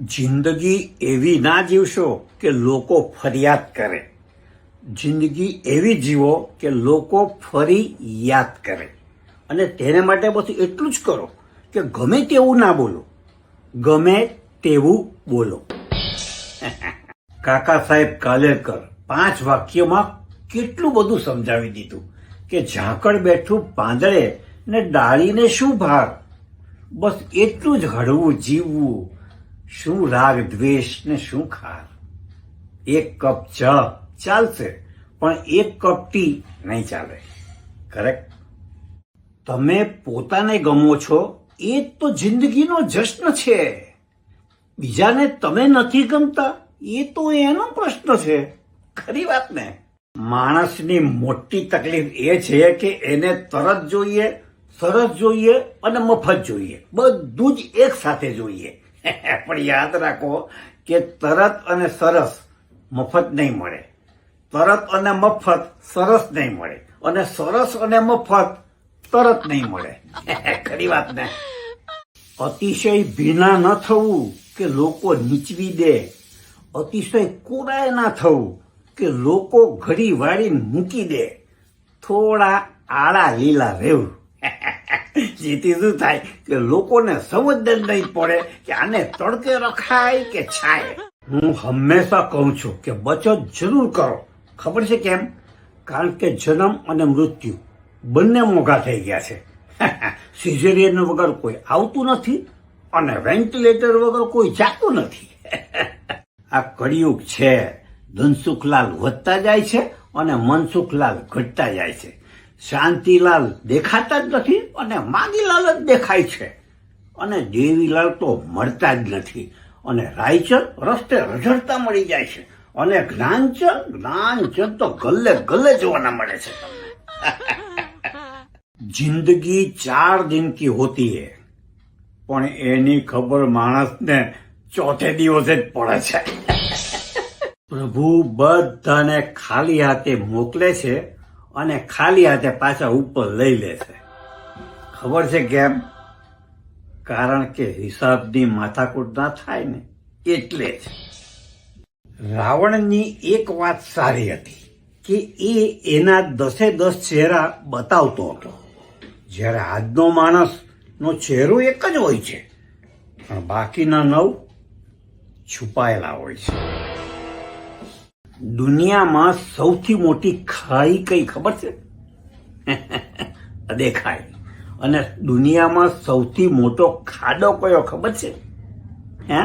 જિંદગી એવી ના જીવશો કે લોકો ફરિયાદ કરે. જિંદગી એવી જીવો કે લોકો ફરી યાદ કરે. અને તેને માટે બસ એટલું જ કરો કે ગમે તેવું ના બોલો, ગમે તેવું બોલો. કાકા સાહેબ કાલેલકર 5 વાક્યમાં કેટલું બધું સમજાવી દીધું કે ઝાકળ બેઠું પાંદડે ને ડાળીને શું ભાર. બસ એટલું જ હળવું જીવવું, શું રાગ દ્વેષ ને શું ખાર. 1 કપ ચા ચાલશે પણ 1 કપ ટી નહીં ચાલે. કરેક્ટ? તમે પોતાને ગમો છો એ જ તો જિંદગીનો જશ્ન છે. બીજાને તમે નથી ગમતા એ તો એનો પ્રશ્ન છે. ખરી વાત ને? માણસની મોટી તકલીફ એ છે કે એને તરત જોઈએ, સરસ જોઈએ અને મફત જોઈએ, બધું જ એક સાથે જોઈએ. પણ યાદ રાખો કે તરત અને સરસ મફત નહીં મળે, તરત અને મફત સરસ નહીં મળે, અને સરસ અને મફત તરત નહીં મળે. ખરી વાત ને? અતિશય ભીના ન થવું કે લોકો નીચવી દે, અતિશય કોરાય ના થવું કે લોકો ઘડી વાળીને મૂકી દે. થોડા આડા લીલા રહેવું. જેથી શું થાય કે લોકોને સમજ નહીં પડે કે આને તડકે રખાય કે છાય. હું હંમેશા કહું છું કે બચત જરૂર કરો. ખબર છે કેમ? કારણ કે જન્મ અને મૃત્યુ બંને મોંઘા થઈ ગયા છે. સિઝેરિયન વગર કોઈ આવતું નથી અને વેન્ટિલેટર વગર કોઈ જાતું નથી. આ કળિયુગ છે. ધનસુખલાલ વધતા જાય છે અને મનસુખલાલ ઘટતા જાય છે. શાંતિલાલ દેખાતા જ નથી અને માગીલાલ જ દેખાય છે. અને દેવીલાલ તો મળતા જ નથી. અને રાયચંદ રસ્તે રઝળતા મળી જાય છે. અને જ્ઞાનચંદ તો ગલ્લે ગલ્લે જોવાના મળે છે તમને. જિંદગી 4 दिन की होती है, પણ એની ખબર માણસને ચોથે દિવસે જ પડે છે. પ્રભુ બધાને ખાલી હાથે મોકલે છે અને ખાલી હાથે પાછા ઉપર લઈ લે છે. ખબર છે કેમ? કારણ કે હિસાબની માથાકૂટ ના થાય ને એટલે જ. રાવણની એક વાત સારી હતી કે એ એના 10 ચહેરા બતાવતો હતો, જ્યારે આજનો માણસનો ચહેરો એક જ હોય છે પણ બાકીના 9 છુપાયેલા હોય છે. દુનિયામાં સૌથી મોટી ખાઈ કઈ ખબર છે? અદેખાઈ. અને દુનિયામાં સૌથી મોટો ખાડો કયો ખબર છે? હે?